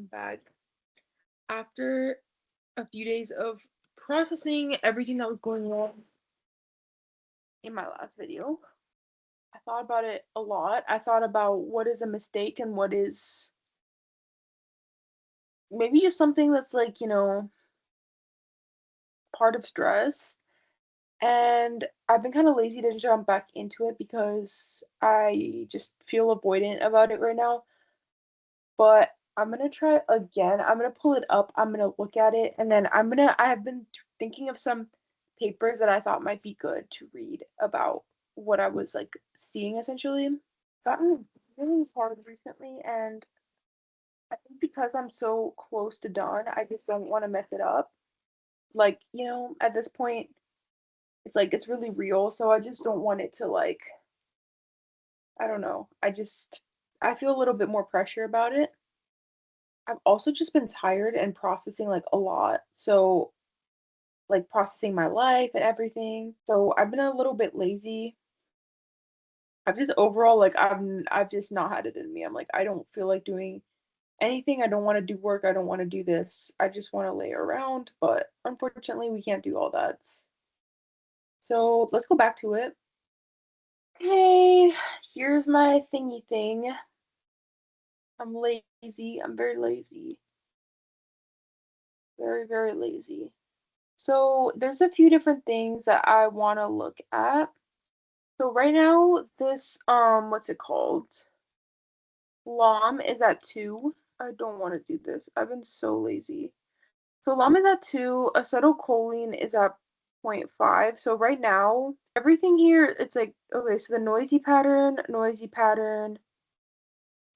I'm back after a few days of processing everything that was going on in my last video. I thought about it a lot. I thought about what is a mistake and what is maybe just something that's like, part of stress. And I've been kind of lazy to jump back into it because I just feel avoidant about it right now. But I'm gonna try again. I'm gonna pull it up. I'm gonna look at it, and then I have been thinking of some papers that I thought might be good to read about what I was like seeing essentially. Gotten really hard recently, and I think because I'm so close to done, I just don't want to mess it up. Like, at this point, it's like it's really real, so I just don't want it to like, I don't know. I feel a little bit more pressure about it. I've also just been tired and processing like a lot. So, like processing my life and everything. So, I've been a little bit lazy. I've just overall like I've just not had it in me. I'm like I don't feel like doing anything. I don't want to do work. I don't want to do this. I just want to lay around, but unfortunately, we can't do all that. So, let's go back to it. Okay, here's my thingy thing. I'm lazy. I'm very lazy. Very, very lazy. So there's a few different things that I want to look at. So right now, this what's it called? LOM is at 2. I don't want to do this. I've been so lazy. So LOM is at 2. Acetylcholine is at 0.5. So right now, everything here, it's like, okay, so the noisy pattern.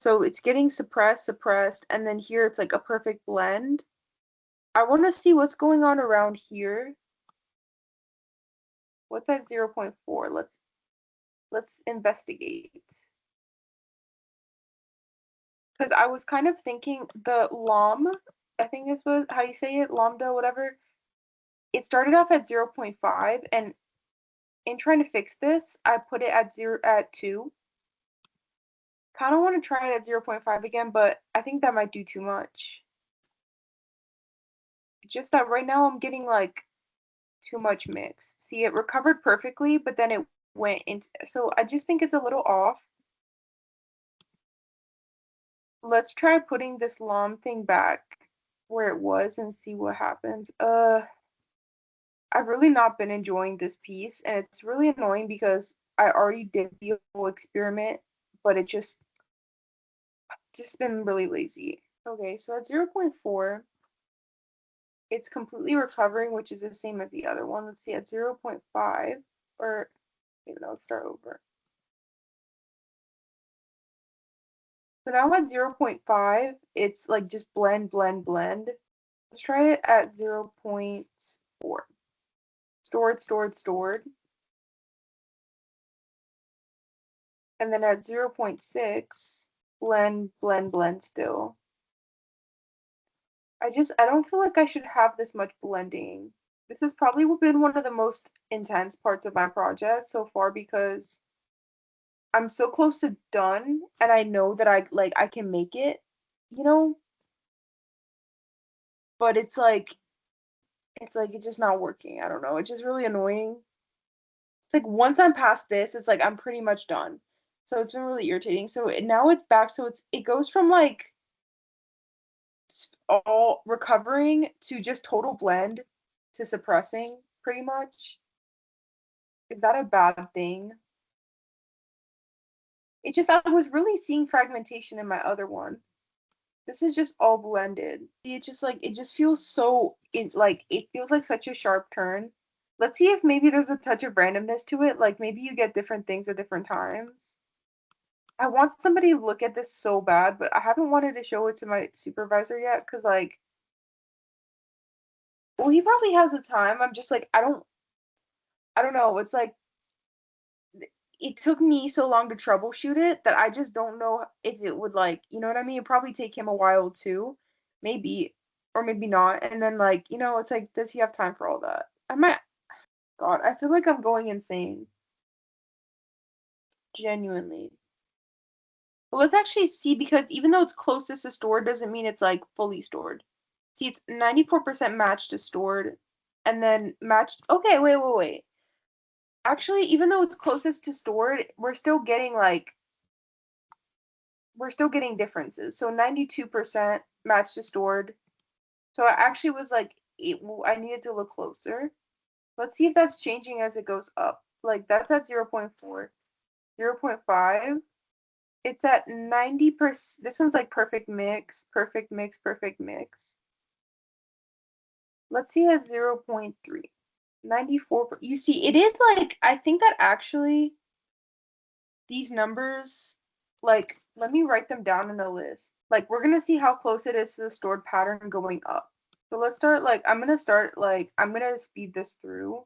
So it's getting suppressed, and then here it's like a perfect blend. I want to see what's going on around here. What's at 0.4? Let's investigate. Because I was kind of thinking the LOM, I think this was how you say it, lambda, whatever. It started off at 0.5, and in trying to fix this, I put it at 2. Kind of want to try it at 0.5 again, but I think that might do too much. Just that right now I'm getting like too much mixed. See, it recovered perfectly, but then it went into, so I just think it's a little off. Let's try putting this LOM thing back where it was and see what happens. I've really not been enjoying this piece, and it's really annoying because I already did the whole experiment, but it just been really lazy. Okay, so at 0.4, it's completely recovering, which is the same as the other one. Let's see, at 0.5, or maybe let's start over. So now at 0.5, it's like just blend. Let's try it at 0.4. Stored. And then at 0.6, blend still. I don't feel like I should have this much blending. This has probably been one of the most intense parts of my project so far because I'm so close to done and I know that I can make it, you know? But it's like it's just not working. I don't know. It's just really annoying. It's like once I'm past this, it's like I'm pretty much done. So it's been really irritating. So now it's back. So it goes from like all recovering to just total blend to suppressing pretty much. Is that a bad thing? It just I was really seeing fragmentation in my other one. This is just all blended. See, it's just like it just feels so it feels like such a sharp turn. Let's see if maybe there's a touch of randomness to it. Like maybe you get different things at different times. I want somebody to look at this so bad, but I haven't wanted to show it to my supervisor yet because like well he probably has the time. I'm just like I don't know. It's like it took me so long to troubleshoot it that I just don't know if it would like, you know what I mean? It'd probably take him a while too. Maybe or maybe not. And then like, it's like does he have time for all that? I might God, I feel like I'm going insane. Genuinely. Well, let's actually see because even though it's closest to stored doesn't mean it's like fully stored. See, it's 94% matched to stored and then matched. Okay, wait. Actually, even though it's closest to stored, we're still getting differences. So 92% matched to stored. So I actually was like, I needed to look closer. Let's see if that's changing as it goes up. Like that's at 0.4, 0.5. It's at 90%. This one's like perfect mix, perfect mix, perfect mix. Let's see at 0.3. 94. You see, it is like, I think that actually these numbers, like, let me write them down in a list. Like, we're going to see how close it is to the stored pattern going up. So let's start, like, I'm going to speed this through.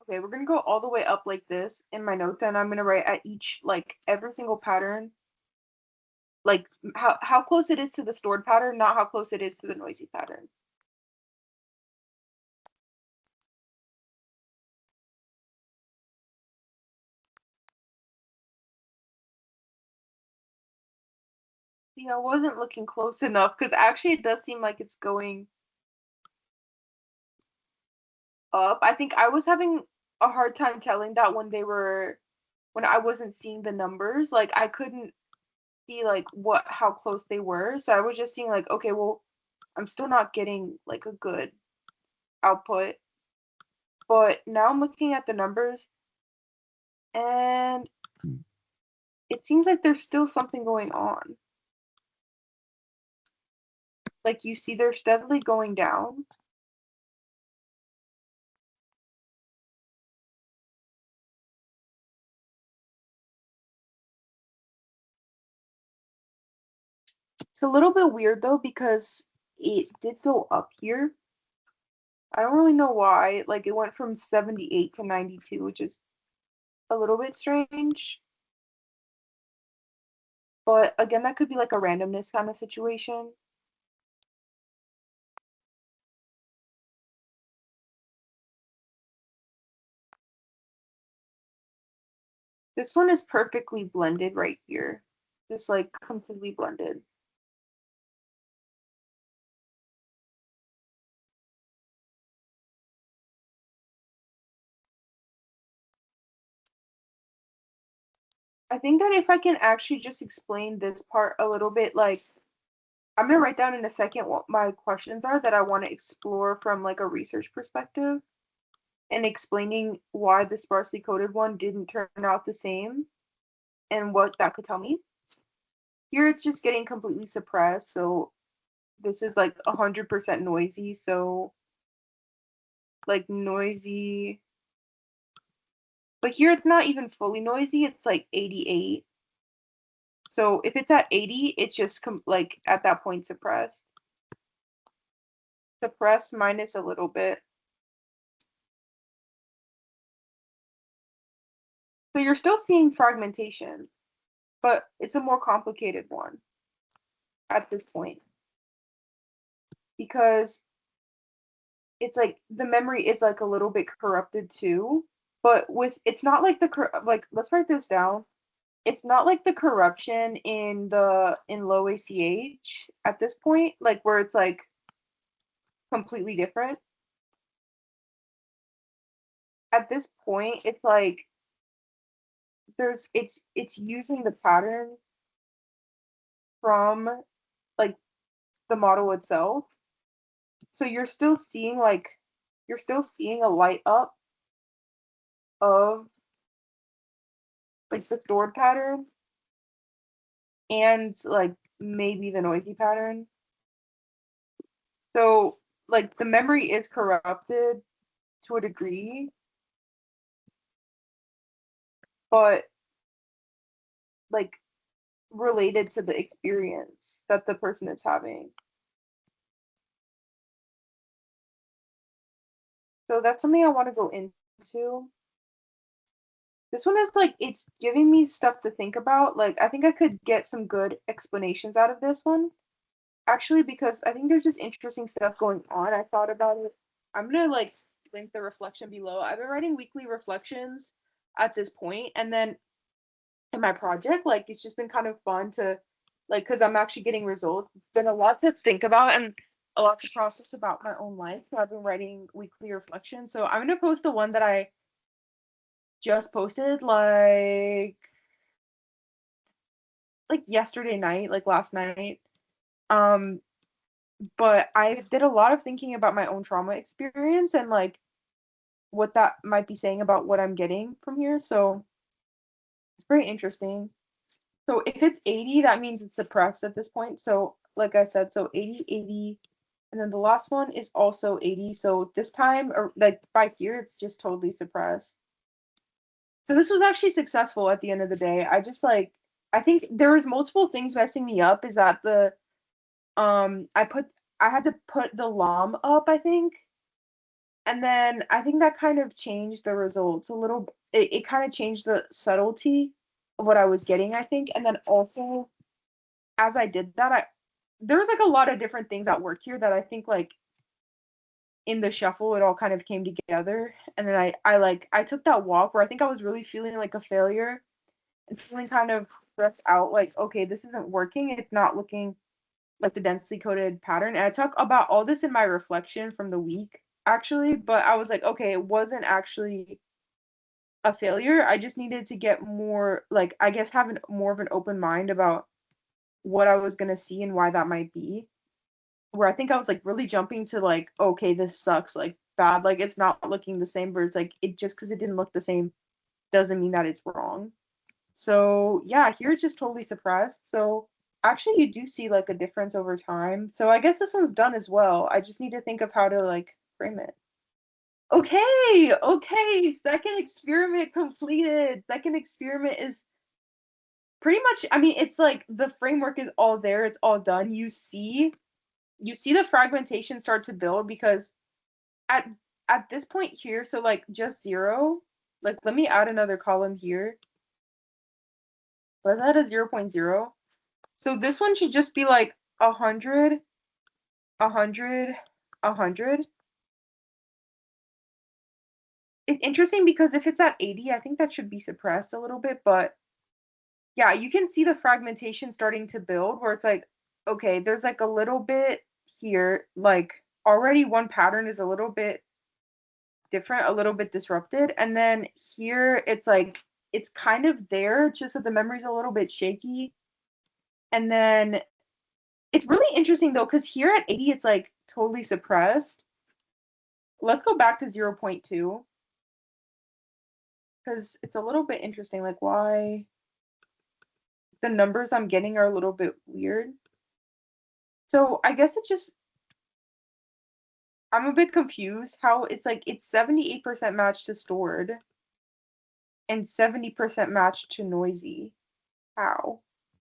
Okay, we're going to go all the way up like this in my notes, and I'm going to write at each, like, every single pattern, like, how close it is to the stored pattern, not how close it is to the noisy pattern. See, I wasn't looking close enough, because actually it does seem like it's going up. I think I was having a hard time telling that when I wasn't seeing the numbers. Like I couldn't see like how close they were. So I was just seeing like, okay, well, I'm still not getting like a good output. But now I'm looking at the numbers and it seems like there's still something going on. Like you see they're steadily going down. It's a little bit weird though because it did go up here. I don't really know why. Like it went from 78 to 92, which is a little bit strange. But again, that could be like a randomness kind of situation. This one is perfectly blended right here. Just like completely blended. I think that if I can actually just explain this part a little bit, like I'm gonna write down in a second what my questions are that I want to explore from like a research perspective and explaining why the sparsely coded one didn't turn out the same and what that could tell me. Here it's just getting completely suppressed, so this is like 100% noisy, so like noisy. But here it's not even fully noisy, it's like 88. So if it's at 80, it's just like at that point suppressed. Suppressed minus a little bit. So you're still seeing fragmentation, but it's a more complicated one at this point because it's like the memory is like a little bit corrupted too. But with it's not like like let's write this down. It's not like the corruption in low ACH at this point, like where it's like completely different. At this point, it's like it's using the patterns from like the model itself. So you're still seeing a light up of like the stored pattern and like maybe the noisy pattern. So like the memory is corrupted to a degree, but like related to the experience that the person is having. So that's something I want to go into. This one is like it's giving me stuff to think about. Like I think I could get some good explanations out of this one. Actually, because I think there's just interesting stuff going on. I thought about it. I'm gonna like link the reflection below. I've been writing weekly reflections at this point, and then in my project, like it's just been kind of fun to like because I'm actually getting results. It's been a lot to think about and a lot to process about my own life. So I've been writing weekly reflections. So I'm gonna post the one that I just posted like yesterday night, like last night. Um, but I did a lot of thinking about my own trauma experience and like what that might be saying about what I'm getting from here. So it's very interesting. So if it's 80, that means it's suppressed at this point. So like I said, so 80, 80, and then the last one is also 80. So this time, or like by here, it's just totally suppressed. So this was actually successful at the end of the day. I just like I think there was multiple things messing me up. Is that the I put I had to put the LOM up, I think. And then I think that kind of changed the results a little. It kind of changed the subtlety of what I was getting, I think. And then also, as I did that, there was like a lot of different things at work here that I think like in the shuffle it all kind of came together. And then I took that walk where I think I was really feeling like a failure and feeling kind of stressed out. Like, okay, this isn't working. It's not looking like the densely coded pattern. And I talk about all this in my reflection from the week actually, but I was like, okay, it wasn't actually a failure. I just needed to get more like I guess having more of an open mind about what I was gonna see and why that might be. Where I think I was like really jumping to like, okay, this sucks, like bad, like it's not looking the same, but it's like it just because it didn't look the same doesn't mean that it's wrong. So yeah, here it's just totally suppressed. So actually you do see like a difference over time. So I guess this one's done as well. I just need to think of how to like frame it. Okay, okay. Second experiment completed. Second experiment is pretty much, I mean, it's like the framework is all there, it's all done. You see the fragmentation start to build because at at this point here, so like just zero, like let me add another column here. Let's add a 0.0. So this one should just be like 100, 100, 100. It's interesting because if it's at 80, I think that should be suppressed a little bit, but yeah, you can see the fragmentation starting to build where it's like, okay, there's like a little bit here, like already one pattern is a little bit different, a little bit disrupted. And then here it's like, it's kind of there, just that the memory's a little bit shaky. And then it's really interesting though, because here at 80, it's like totally suppressed. Let's go back to 0.2 because it's a little bit interesting, like why the numbers I'm getting are a little bit weird. So I guess it just I'm a bit confused how it's like it's 78% matched to stored and 70% matched to noisy. How?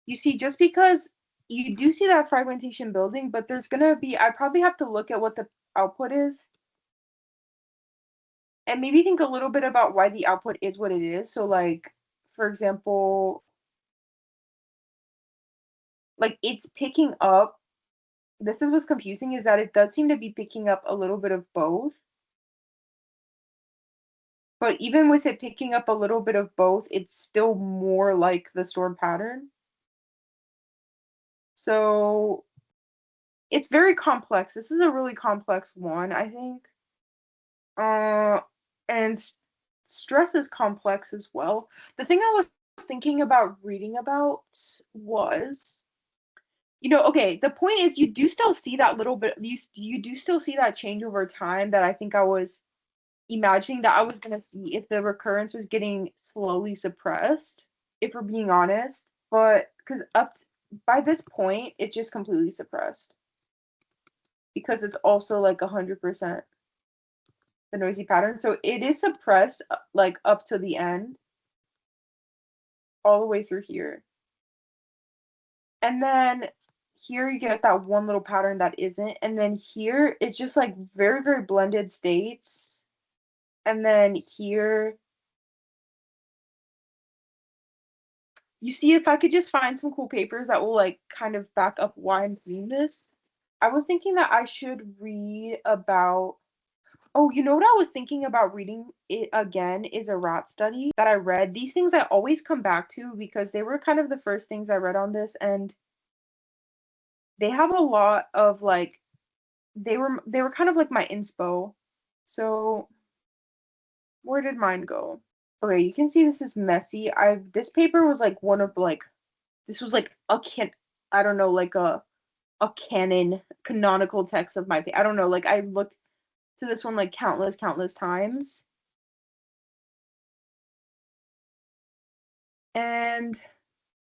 You see, just because you do see that fragmentation building, but there's gonna be, I probably have to look at what the output is and maybe think a little bit about why the output is what it is. So, like, for example, like it's picking up, this is what's confusing is that it does seem to be picking up a little bit of both. But even with it picking up a little bit of both, it's still more like the stored pattern. So it's very complex. This is a really complex one, I think. Uh, and stress is complex as well. The thing I was thinking about reading about was, okay, the point is you do still see that little bit, you do still see that change over time that I think I was imagining that I was gonna see if the recurrence was getting slowly suppressed, if we're being honest. But because by this point, it's just completely suppressed because it's also like 100% the noisy pattern. So it is suppressed like up to the end, all the way through here. And then here you get that one little pattern that isn't. And then here it's just like very, very blended states. And then here You see, if I could just find some cool papers that will like kind of back up why I'm doing this. I was thinking that I should read about, oh, you know what I was thinking about reading it again is a rat study that I read. These things I always come back to because they were kind of the first things I read on this, and they have a lot of like they were kind of like my inspo. So where did mine go? Okay, you can see this is messy. This paper was like one of like this was like a can I don't know, like a canonical text of my I don't know, like I looked to this one like countless times. And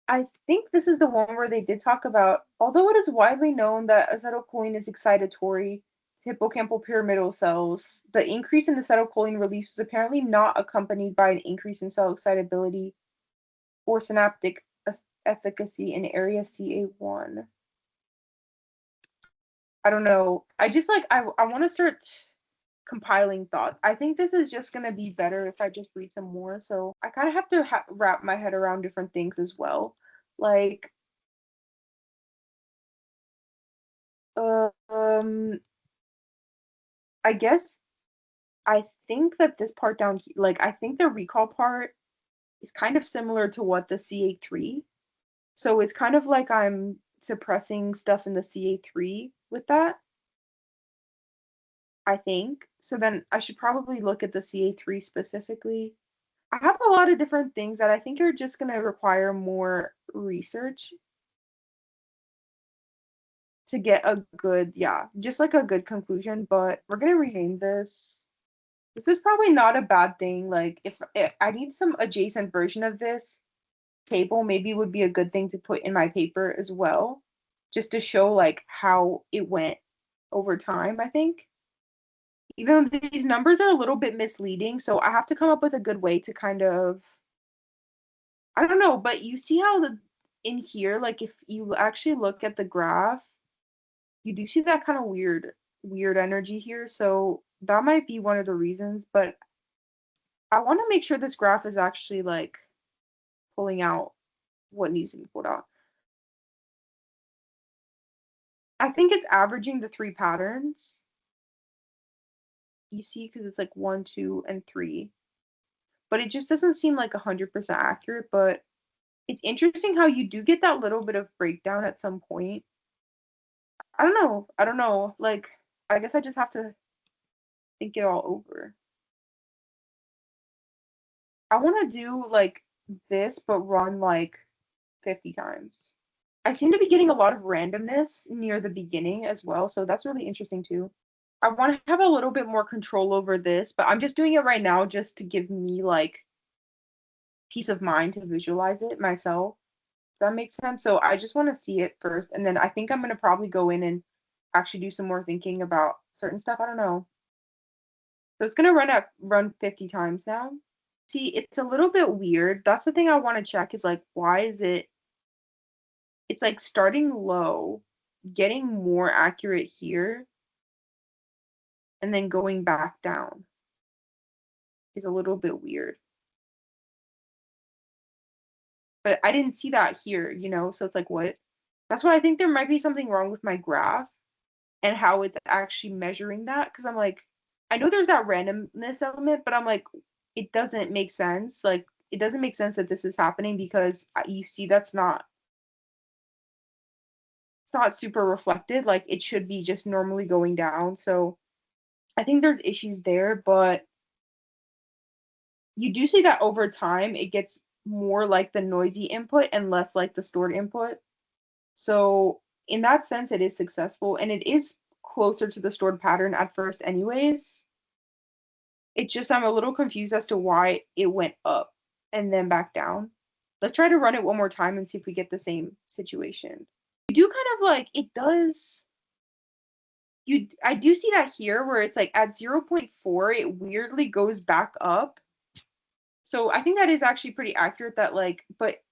I think this is the one where they did talk about, although it is widely known that acetylcholine is excitatory to hippocampal pyramidal cells, the increase in acetylcholine release was apparently not accompanied by an increase in cell excitability or synaptic efficacy in area CA1. I don't know. I just like I want to start compiling thoughts. I think this is just gonna be better if I just read some more. So I kind of have to wrap my head around different things as well. Like, um, I guess I think that this part down here, like I think the recall part is kind of similar to what the CA3. So it's kind of like I'm suppressing stuff in the CA3 with that, I think. So then I should probably look at the CA3 specifically. I have a lot of different things that I think are just going to require more research to get a good, yeah, just like a good conclusion. But we're going to rename this. This is probably not a bad thing. Like, if I need some adjacent version of this table, maybe would be a good thing to put in my paper as well, just to show like how it went over time, I think. Even though these numbers are a little bit misleading, so I have to come up with a good way to kind of I don't know, but you see how the in here, like if you actually look at the graph, you do see that kind of weird energy here. So that might be one of the reasons, but I want to make sure this graph is actually like pulling out what needs to be pulled out. I think it's averaging the three patterns. You see, because it's like 1, 2, and 3. But it just doesn't seem like 100% accurate, but it's interesting how you do get that little bit of breakdown at some point. I don't know. I don't know. Like, I guess I just have to think it all over. I want to do like this, but run like 50 times. I seem to be getting a lot of randomness near the beginning as well, so that's really interesting too. I want to have a little bit more control over this, but I'm just doing it right now just to give me like peace of mind to visualize it myself. That makes sense. So I just want to see it first, and then I think I'm gonna probably go in and actually do some more thinking about certain stuff. I don't know. So it's gonna run 50 times now. See, it's a little bit weird. That's the thing I want to check is like why is it's like starting low, getting more accurate here, and then going back down is a little bit weird. But I didn't see that here, so it's like what? That's why I think there might be something wrong with my graph and how it's actually measuring that because I'm like I know there's that randomness element, but I'm like it doesn't make sense. Like it doesn't make sense that this is happening because you see that's not it's not super reflected. Like it should be just normally going down. So I think there's issues there, but you do see that over time it gets more like the noisy input and less like the stored input. So in that sense, it is successful and it is closer to the stored pattern at first anyways. It's just I'm a little confused as to why it went up and then back down. Let's try to run it one more time and see if we get the same situation. You do kind of like it does I do see that here where it's like at 0.4 it weirdly goes back up. So I think that is actually pretty accurate that like but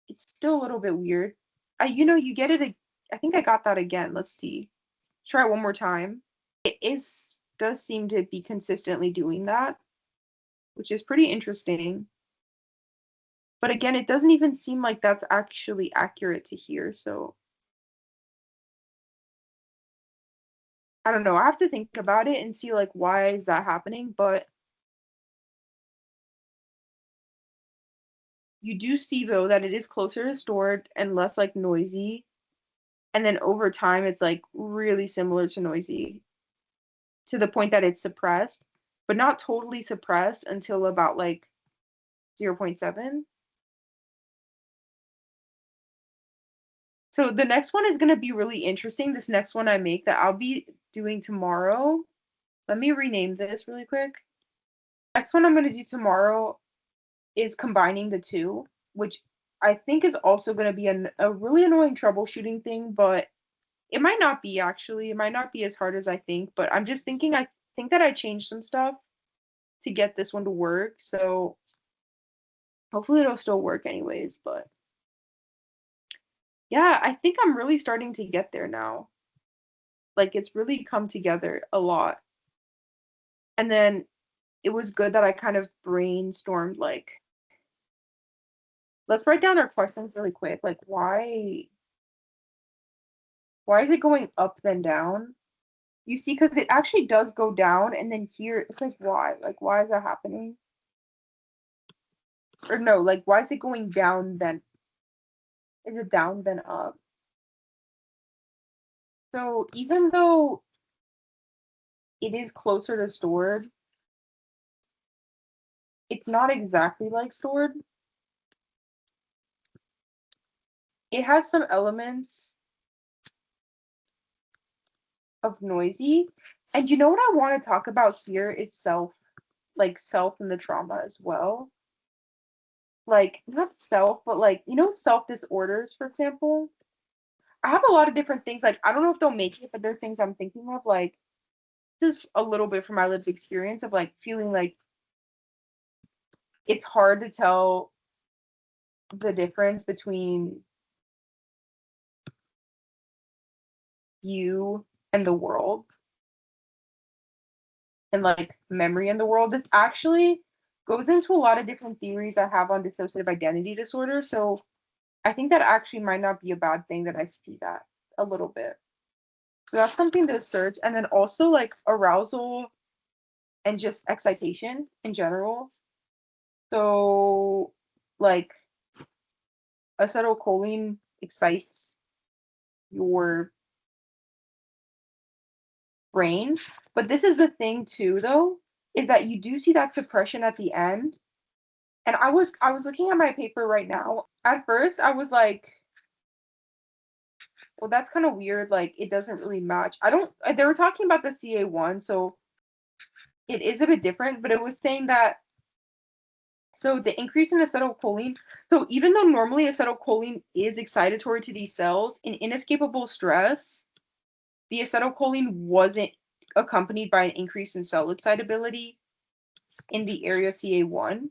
it's still a little bit weird. You get it I think I got that again. Let's see. Try it one more time. It is does seem to be consistently doing that, which is pretty interesting. But again, it doesn't even seem like that's actually accurate to here. So I don't know. I have to think about it and see like why is that happening. But you do see though that it is closer to stored and less like noisy. And then over time, it's like really similar to noisy to the point that it's suppressed, but not totally suppressed until about like 0.7. So the next one is going to be really interesting. This next one I make that I'll be doing tomorrow. Let me rename this really quick. Next one I'm going to do tomorrow is combining the two, which I think is also going to be a really annoying troubleshooting thing, but it might not be actually. It might not be as hard as I think, but I'm just thinking I think that I changed some stuff to get this one to work. So hopefully it'll still work anyways, but yeah, I think I'm really starting to get there now. Like it's really come together a lot. And then it was good that I kind of brainstormed like let's write down our questions really quick. Like why is it going up then down? You see, because it actually does go down and then here it's like why? Like why is that happening? Or no, like why is it going down then? Is it down then up? So even though it is closer to stored, it's not exactly like stored. It has some elements of noisy. And you know what I want to talk about here is self, like self and the trauma as well. Like not self, but like, self disorders, for example. I have a lot of different things. Like, I don't know if they'll make it, but there are things I'm thinking of. Like, this is a little bit from my lived experience of like feeling like it's hard to tell the difference between you and the world and like memory in the world. This actually goes into a lot of different theories I have on dissociative identity disorder. So I think that actually might not be a bad thing that I see that a little bit. So that's something to search. And then also like arousal and just excitation in general. So like acetylcholine excites your brain. But this is the thing too though, is that you do see that suppression at the end. And I was looking at my paper right now. At first I was like, well, that's kind of weird. Like, it doesn't really match. I don't, they were talking about the CA1, so it is a bit different, but it was saying that, so the increase in acetylcholine, so even though normally acetylcholine is excitatory to these cells, in inescapable stress, the acetylcholine wasn't accompanied by an increase in cell excitability in the area CA1.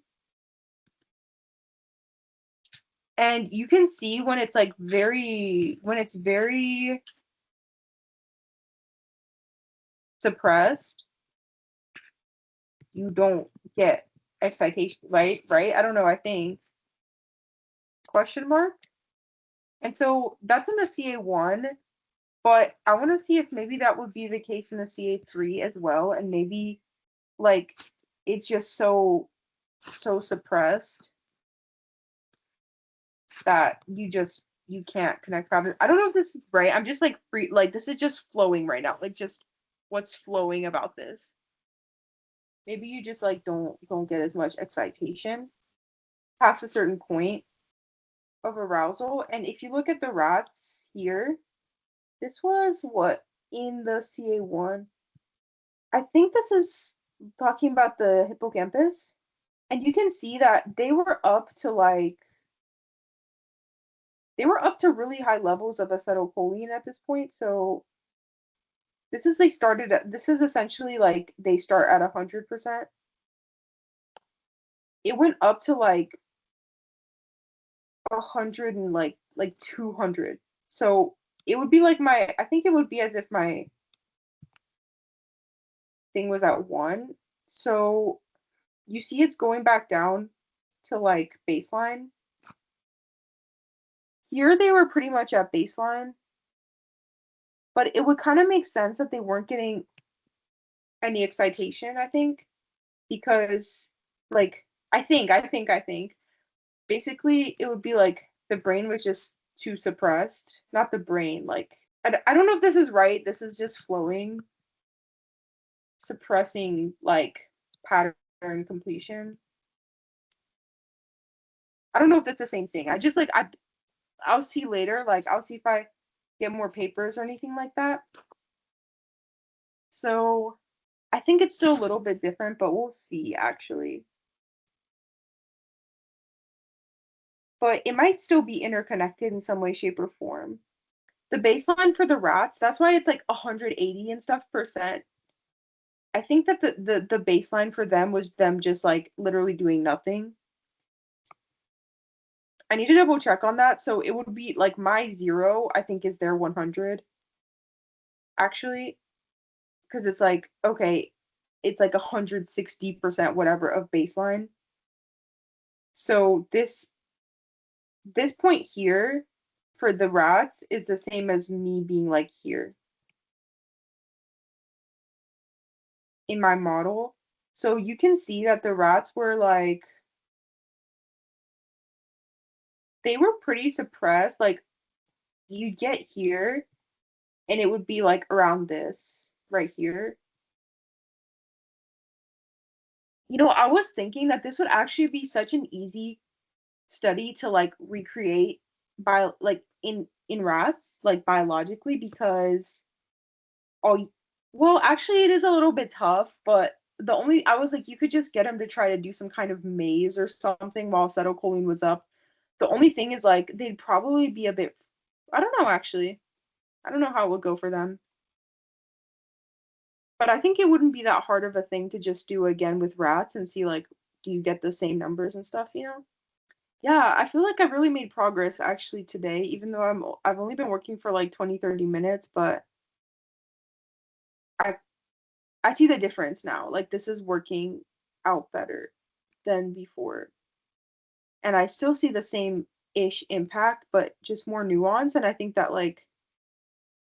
And you can see when it's like when it's very suppressed, you don't get excitation, right? Right? I don't know, I think. Question mark? And so that's in the CA1, but I want to see if maybe that would be the case in the CA3 as well, and maybe like it's just so suppressed that you can't connect problems. I don't know if this is right. I'm just like free, like this is just flowing right now, like just what's flowing about this. Maybe you just like don't get as much excitation past a certain point of arousal. And if you look at the rats here, this was what in the CA1. I think this is talking about the hippocampus. And you can see that they were up to really high levels of acetylcholine at this point. So this is essentially like they start at 100%. It went up to like 100 and like 200. So it would be like I think it would be as if my thing was at 1. So you see it's going back down to like baseline. here they were pretty much at baseline, but it would kind of make sense that they weren't getting any excitation, I think, because like I think basically it would be like the brain was just too suppressed, not the brain, like I don't know if this is right. This is just flowing, suppressing like pattern completion. I don't know if that's the same thing. I just like I'll see later. Like I'll see if I get more papers or anything like that. So I think it's still a little bit different, but we'll see actually. But it might still be interconnected in some way, shape, or form. The baseline for the rats, that's why it's like 180 and stuff percent. I think that the baseline for them was them just like literally doing nothing. I need to double check on that. So it would be like my 0, I think, is their 100 actually, because it's like, okay, it's like 160% whatever of baseline. So this point here for the rats is the same as me being like here in my model. So you can see that the rats were like, they were pretty suppressed. Like you'd get here and it would be like around this right here. You know, I was thinking that this would actually be such an easy study to like recreate by like in rats, like biologically, because oh well, actually it is a little bit tough, but the only I was like you could just get them to try to do some kind of maze or something while acetylcholine was up. The only thing is like they'd probably be a bit, I don't know actually. I don't know how it would go for them. But I think it wouldn't be that hard of a thing to just do again with rats and see like do you get the same numbers and stuff, you know? Yeah, I feel like I've really made progress actually today, even though I've only been working for like 20-30 minutes, but I I see the difference now. Like this is working out better than before. And I still see the same ish impact, but just more nuance. And I think that like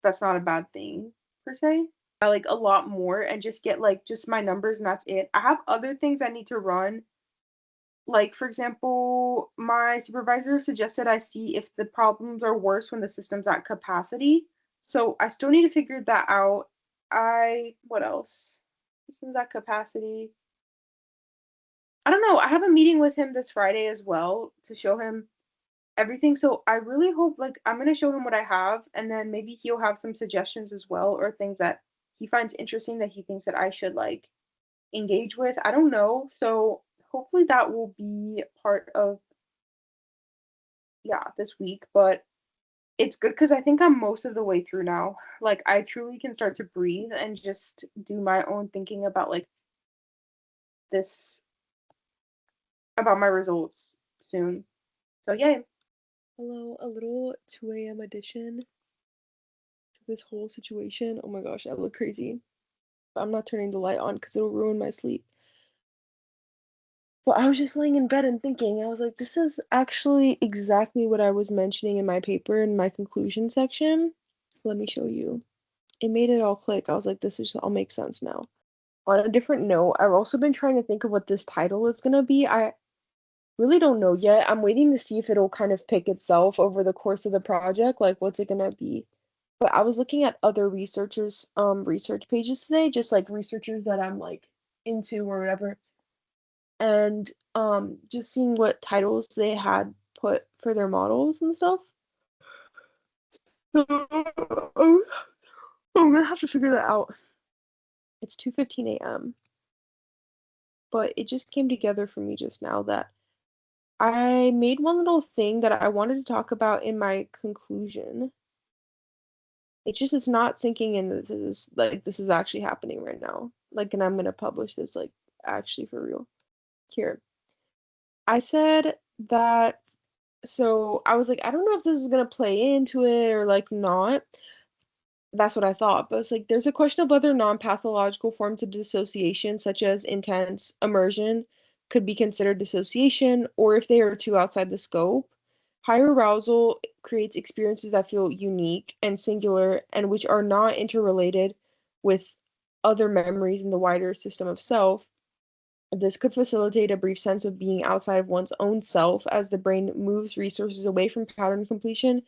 that's not a bad thing per se. I like a lot more and just get like just my numbers and that's it. I have other things I need to run. Like for example, my supervisor suggested I see if the problems are worse when the system's at capacity. So I still need to figure that out. What else? Systems at capacity. I don't know. I have a meeting with him this Friday as well to show him everything. So I really hope like I'm gonna show him what I have and then maybe he'll have some suggestions as well or things that he finds interesting that he thinks that I should like engage with. I don't know. So hopefully that will be part of yeah, this week, but it's good because I think I'm most of the way through now. Like I truly can start to breathe and just do my own thinking about like this about my results soon. So yay. Hello, a little 2 a.m. edition to this whole situation. Oh my gosh, I look crazy. But I'm not turning the light on because it'll ruin my sleep. But I was just laying in bed and thinking, I was like, this is actually exactly what I was mentioning in my paper in my conclusion section. Let me show you. It made it all click. I was like, this is all makes sense now. On a different note, I've also been trying to think of what this title is gonna be. I really don't know yet. I'm waiting to see if it'll kind of pick itself over the course of the project. Like, what's it gonna be? But I was looking at other researchers' research pages today, just like researchers that I'm like into or whatever, and just seeing what titles they had put for their models and stuff. So, I'm gonna have to figure that out. It's 2:15 a.m. But it just came together for me just now that I made one little thing that I wanted to talk about in my conclusion. It just is not sinking in that this is actually happening right now. Like, and I'm gonna publish this like actually for real. Here. I said that so I was like, I don't know if this is gonna play into it or like not. That's what I thought. But it's like there's a question of whether non-pathological forms of dissociation, such as intense immersion, could be considered dissociation, or if they are too outside the scope. Higher arousal creates experiences that feel unique and singular and which are not interrelated with other memories in the wider system of self. This could facilitate a brief sense of being outside of one's own self as the brain moves resources away from pattern completion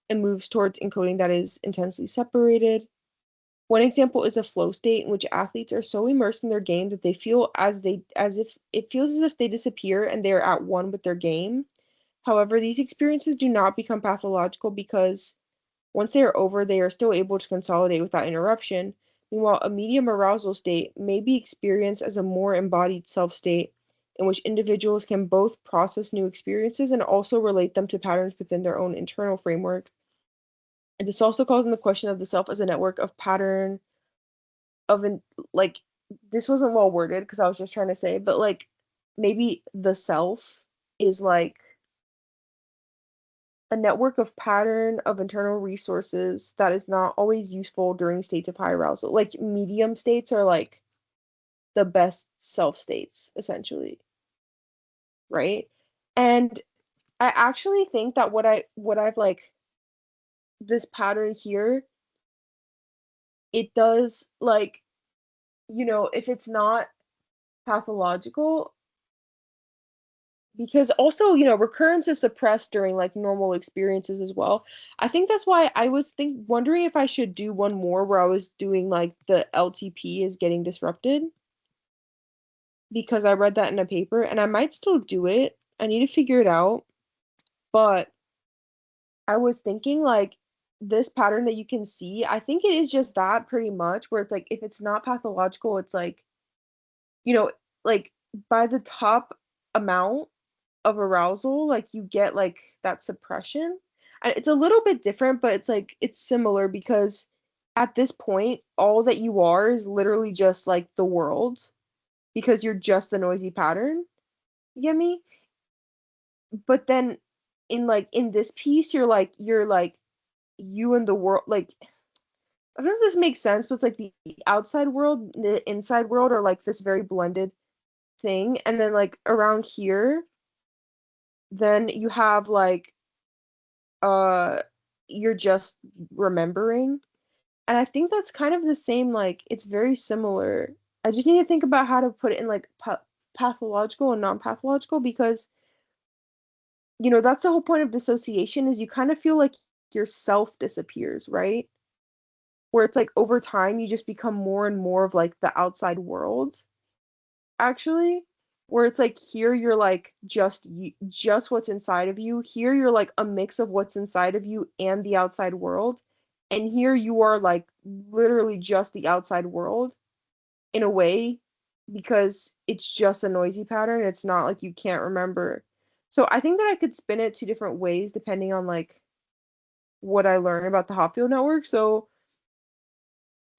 and moves towards encoding that is intensely separated. One example is a flow state in which athletes are so immersed in their game that they feel as if it feels as if they disappear and they are at one with their game. However, these experiences do not become pathological because once they are over, they are still able to consolidate without interruption. Meanwhile, a medium arousal state may be experienced as a more embodied self state in which individuals can both process new experiences and also relate them to patterns within their own internal framework. And this also calls into the question of the self as a network of pattern of like this wasn't well worded because I was just trying to say, but like maybe the self is like a network of pattern of internal resources that is not always useful during states of high arousal. Like medium states are like the best self states, essentially, right? And I actually think that what I've like this pattern here, it does like, if it's not pathological, because also, recurrence is suppressed during like normal experiences as well. I think that's why I was wondering if I should do one more where I was doing like the LTP is getting disrupted because I read that in a paper and I might still do it. I need to figure it out, but I was thinking like this pattern that you can see, I think it is just that pretty much where it's like if it's not pathological, it's like, you know, like by the top amount of arousal, like you get like that suppression. And it's a little bit different, but it's like it's similar because at this point, all that you are is literally just like the world because you're just the noisy pattern. You get me? But then in this piece, you're like you and the world like I don't know if this makes sense, but it's like the outside world, the inside world are like this very blended thing. And then like around here, then you have like uh you're just remembering. And I think that's kind of the same, like it's very similar. I just need to think about how to put it in like pathological and non-pathological because that's the whole point of dissociation is you kind of feel like your self disappears, right? Where it's like over time you just become more and more of like the outside world actually, where it's like here you're like just what's inside of you. Here you're like a mix of what's inside of you and the outside world. And here you are like literally just the outside world in a way because it's just a noisy pattern. It's not like you can't remember. So I think that I could spin it two different ways depending on like what I learn about the Hopfield network. So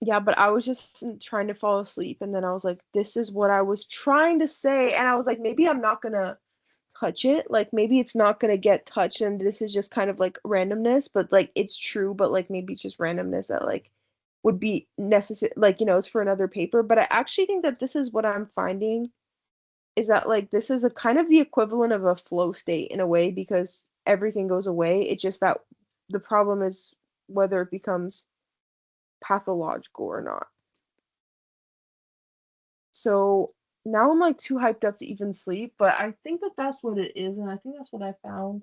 yeah, but I was just trying to fall asleep and then I was like, this is what I was trying to say. And I was like, maybe I'm not gonna touch it. Like maybe it's not gonna get touched and this is just kind of like randomness, but like it's true, but like maybe it's just randomness that like would be necessary like, it's for another paper. But I actually think that this is what I'm finding is that like this is a kind of the equivalent of a flow state in a way because everything goes away. It's just that the problem is whether it becomes pathological or not. So now I'm like too hyped up to even sleep, but I think that that's what it is, and I think that's what I found.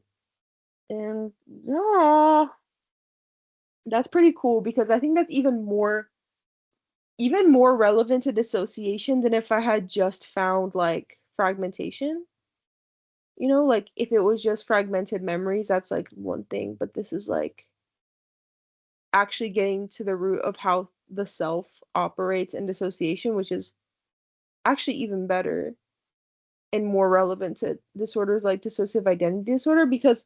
And yeah, that's pretty cool because I think that's even more relevant to dissociation than if I had just found like fragmentation. Like if it was just fragmented memories, that's like one thing, but this is like actually getting to the root of how the self operates in dissociation, which is actually even better and more relevant to disorders like dissociative identity disorder because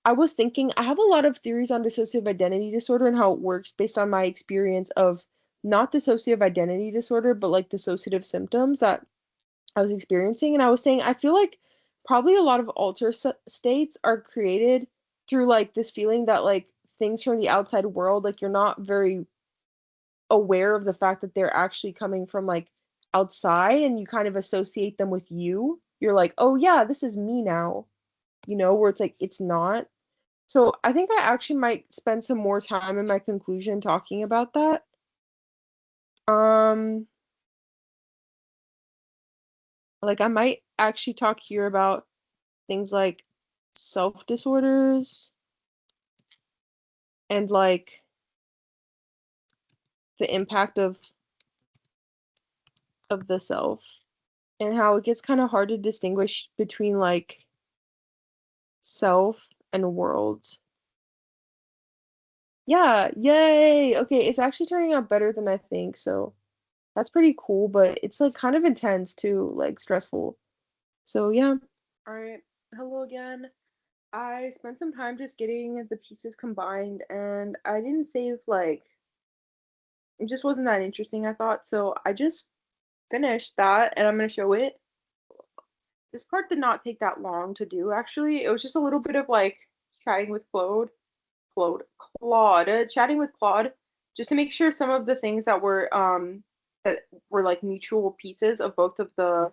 I was thinking I have a lot of theories on dissociative identity disorder and how it works based on my experience of not dissociative identity disorder, but like dissociative symptoms that I was experiencing. And I was saying, I feel like probably a lot of states are created through like this feeling that like things from the outside world, like you're not very aware of the fact that they're actually coming from like outside and you kind of associate them with you. You're like, oh yeah, this is me now, where it's like it's not. So I think I actually might spend some more time in my conclusion talking about that. Um, like I might actually talk here about things like self disorders and like the impact of the self and how it gets kind of hard to distinguish between like self and world. Yeah, yay. Okay, it's actually turning out better than I think, so that's pretty cool, but it's like kind of intense too, like stressful. So yeah. All right. Hello again. I spent some time just getting the pieces combined and I didn't save like it just wasn't that interesting, I thought. So I just finished that and I'm gonna show it. This part did not take that long to do, actually. It was just a little bit of like chatting with chatting with Claude, just to make sure some of the things that were like mutual pieces of both of the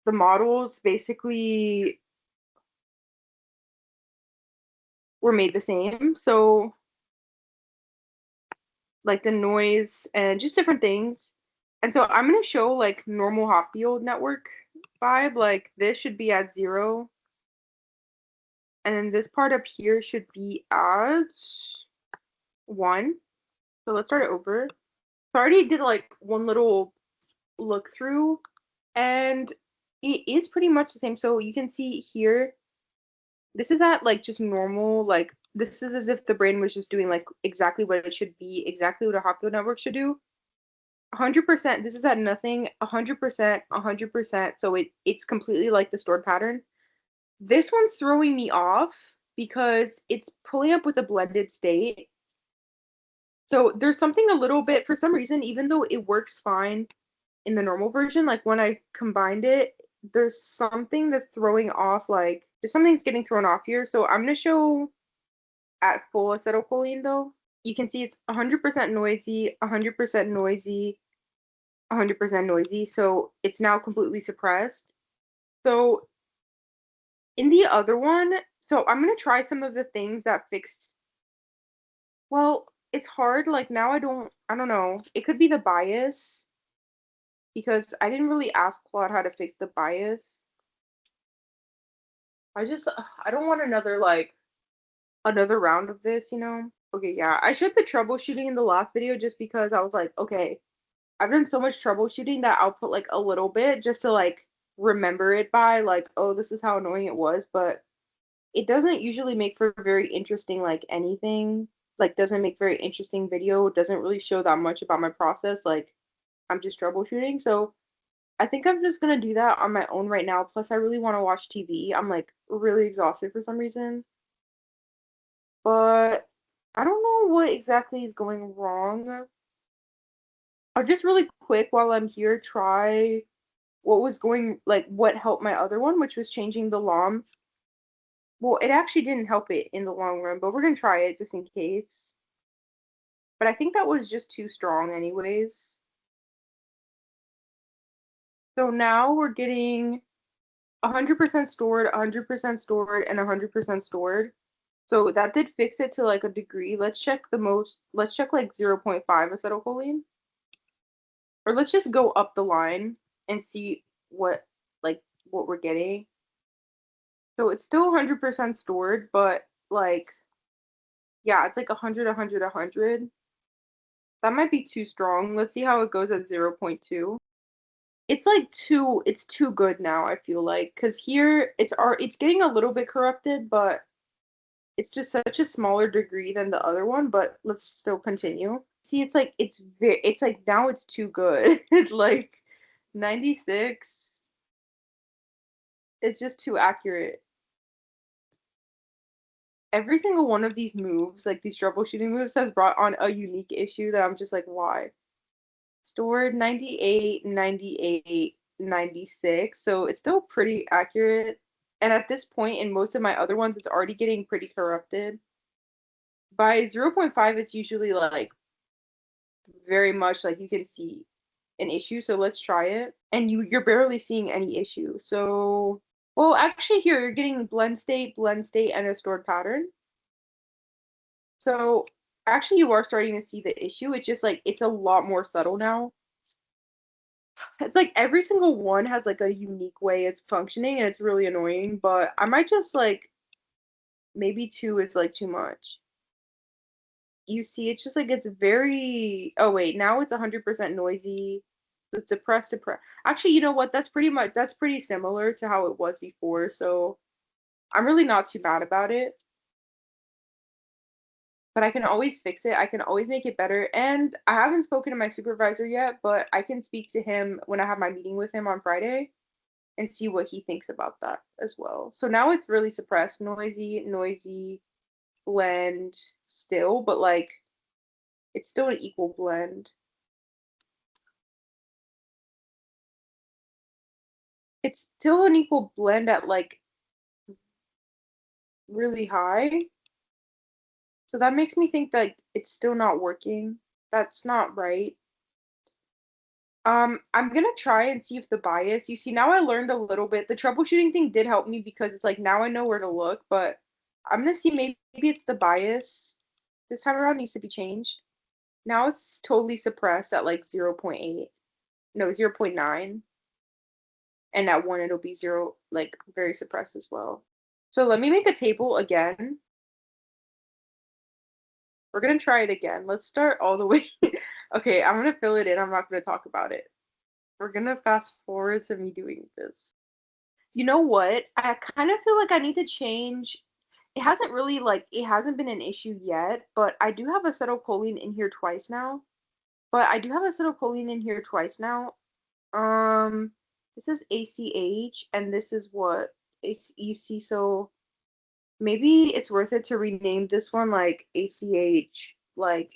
models basically were made the same. So like the noise and just different things. And so I'm gonna show like normal Hopfield network vibe. Like this should be at 0. And then this part up here should be at 1. So let's start it over. So I already did like one little look through and it is pretty much the same. So you can see here, this is at like just normal, like this is as if the brain was just doing like exactly what it should be, exactly what a Hopfield network should do. 100%, this is at nothing, 100%, 100%. So it's completely like the stored pattern. This one's throwing me off because it's pulling up with a blended state. So there's something a little bit, for some reason, even though it works fine in the normal version, like when I combined it, there's something that's throwing off, like there's something that's getting thrown off here. So I'm gonna show at full acetylcholine though. You can see it's 100% noisy, 100% noisy, 100% noisy. So it's now completely suppressed. So in the other one, so I'm gonna try some of the things that fixed. Well, it's hard. Like now I don't know. It could be the bias because I didn't really ask Claude how to fix the bias. I don't want another round of this, you know? Okay, yeah. I showed the troubleshooting in the last video just because I was like, okay, I've done so much troubleshooting that I'll put like a little bit just to like remember it by like, oh, this is how annoying it was, but it doesn't usually make for very interesting like anything. Like doesn't make very interesting video, doesn't really show that much about my process. Like I'm just troubleshooting. So I think I'm just gonna do that on my own right now. Plus I really want to watch TV. I'm like really exhausted for some reason. But I don't know what exactly is going wrong. I'll just really quick while I'm here try what was going like what helped my other one, which was changing the LOM. Well, it actually didn't help it in the long run, but we're gonna try it just in case. But I think that was just too strong anyways. So now we're getting 100% stored, 100% stored, and 100% stored. So that did fix it to like a degree. Let's check like 0.5 acetylcholine. Or let's just go up the line and see like what we're getting. So it's still 100% stored, but like yeah, it's like 100, 100, 100. That might be too strong. Let's see how it goes at 0.2. It's too good now, I feel like, because here it's getting a little bit corrupted, but it's just such a smaller degree than the other one, but let's still continue. See, it's like now it's too good. It's like 96. It's just too accurate. Every single one of these moves, like these troubleshooting moves, has brought on a unique issue that I'm just like, why? Stored 98, 98, 96. So it's still pretty accurate. And at this point in most of my other ones, it's already getting pretty corrupted. By 0.5, it's usually like very much like you can see an issue. So let's try it. And you're barely seeing any issue. So Well, actually here you're getting blend state, and a stored pattern. So actually you are starting to see the issue. It's just like it's a lot more subtle now. It's like every single one has like a unique way it's functioning and it's really annoying, but I might just like maybe two is like too much. You see, it's just like it's very, oh wait, now it's 100% noisy. It's suppressed. Actually, you know what? That's pretty similar to how it was before, so I'm really not too bad about it. But I can always fix it. I can always make it better. And I haven't spoken to my supervisor yet, but I can speak to him when I have my meeting with him on Friday and see what he thinks about that as well. So now it's really suppressed, noisy, blend still, but like it's still an equal blend. It's still an equal blend at like really high. So that makes me think that it's still not working. That's not right. I'm gonna try and see if the bias, you see, now I learned a little bit. The troubleshooting thing did help me because it's like now I know where to look, but I'm gonna see maybe it's the bias this time around needs to be changed. Now it's totally suppressed at like 0.8. No, 0.9. And at 1 it'll be 0, like very suppressed as well. So let me make a table again. We're gonna try it again. Let's start all the way. Okay, I'm gonna fill it in. I'm not gonna talk about it. We're gonna fast forward to me doing this. You know what? I kind of feel like I need to change. It hasn't really like it hasn't been an issue yet, but I do have acetylcholine in here twice now. But I do have acetylcholine in here twice now. Um, this is ACH, and this is what it's you see. So maybe it's worth it to rename this one like ACH. Like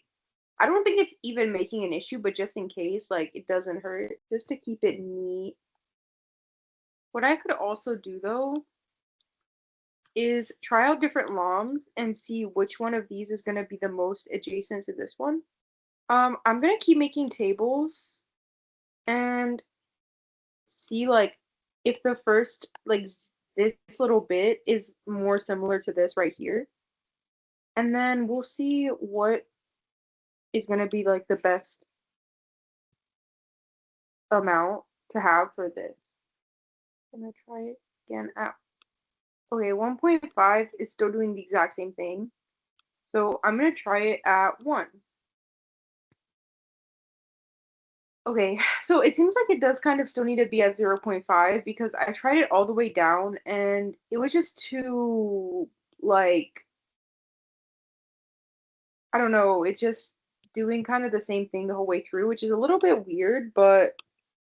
I don't think it's even making an issue, but just in case, like it doesn't hurt, just to keep it neat. What I could also do though is try out different longs and see which one of these is going to be the most adjacent to this one. I'm going to keep making tables and see like if the first like this little bit is more similar to this right here. And then we'll see what is going to be like the best amount to have for this. I'm going to try it again at okay, 1.5 is still doing the exact same thing. So I'm going to try it at 1. Okay, so it seems like it does kind of still need to be at 0.5 because I tried it all the way down and it was just too, like, I don't know, it just doing kind of the same thing the whole way through, which is a little bit weird, but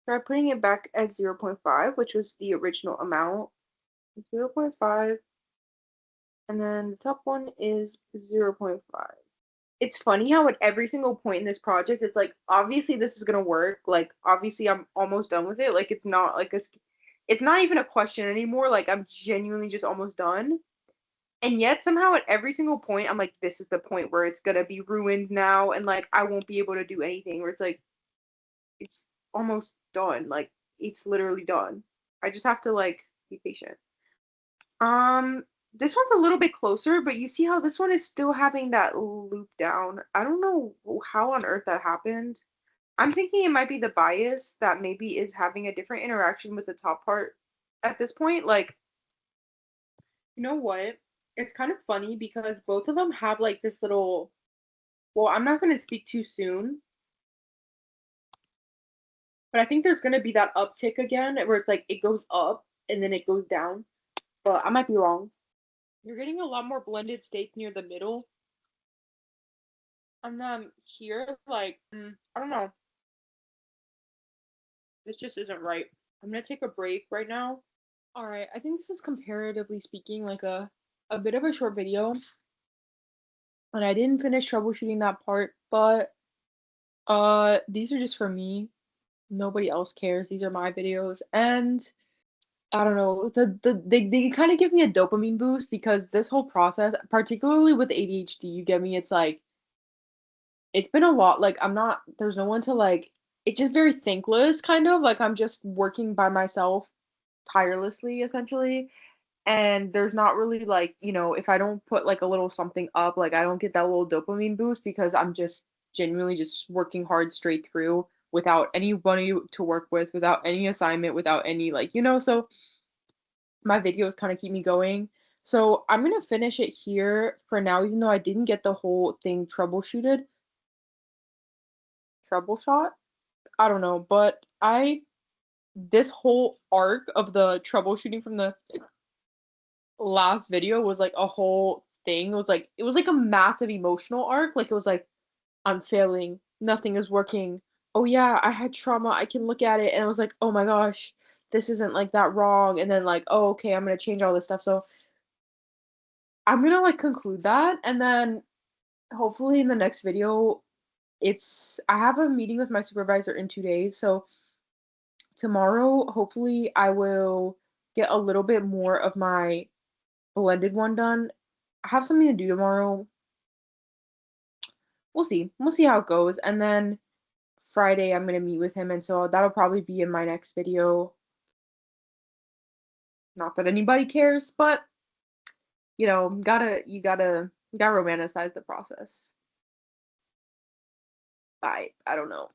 try putting it back at 0.5, which was the original amount. 0.5, and then the top one is 0.5. It's funny how at every single point in this project, it's like obviously this is gonna work. Like obviously I'm almost done with it. Like it's not like it's not even a question anymore. Like I'm genuinely just almost done. And yet somehow at every single point, I'm like, this is the point where it's gonna be ruined now, and like I won't be able to do anything. Where it's like it's almost done. Like it's literally done. I just have to like be patient. Um, this one's a little bit closer, but you see how this one is still having that loop down. I don't know how on earth that happened. I'm thinking it might be the bias that maybe is having a different interaction with the top part at this point. Like, you know what? It's kind of funny because both of them have like this little, well, I'm not going to speak too soon, but I think there's going to be that uptick again where it's like it goes up and then it goes down. But I might be wrong. You're getting a lot more blended states near the middle. And then here, like, I don't know. This just isn't right. I'm gonna take a break right now. All right, I think this is comparatively speaking like a bit of a short video, and I didn't finish troubleshooting that part, but these are just for me. Nobody else cares. These are my videos, and I don't know. They kind of give me a dopamine boost because this whole process, particularly with ADHD, you get me. It's like it's been a lot. Like I'm not. There's no one to like. It's just very thankless, kind of like I'm just working by myself tirelessly essentially. And there's not really like, if I don't put like a little something up, like I don't get that little dopamine boost because I'm just genuinely just working hard straight through without anybody to work with, without any assignment, without any like, so my videos kind of keep me going. So I'm gonna finish it here for now, even though I didn't get the whole thing troubleshot. I don't know, but this whole arc of the troubleshooting from the last video was like a whole thing. It was like a massive emotional arc. Like it was like I'm failing, nothing is working. Oh yeah, I had trauma. I can look at it and I was like, "Oh my gosh, this isn't like that wrong." And then like, "Oh, okay, I'm going to change all this stuff." So, I'm going to like conclude that and then hopefully in the next video I have a meeting with my supervisor in 2 days. So, tomorrow hopefully I will get a little bit more of my blended one done. I have something to do tomorrow. We'll see. We'll see how it goes. And then Friday I'm gonna meet with him, and so that'll probably be in my next video. Not that anybody cares, but you gotta romanticize the process. I don't know.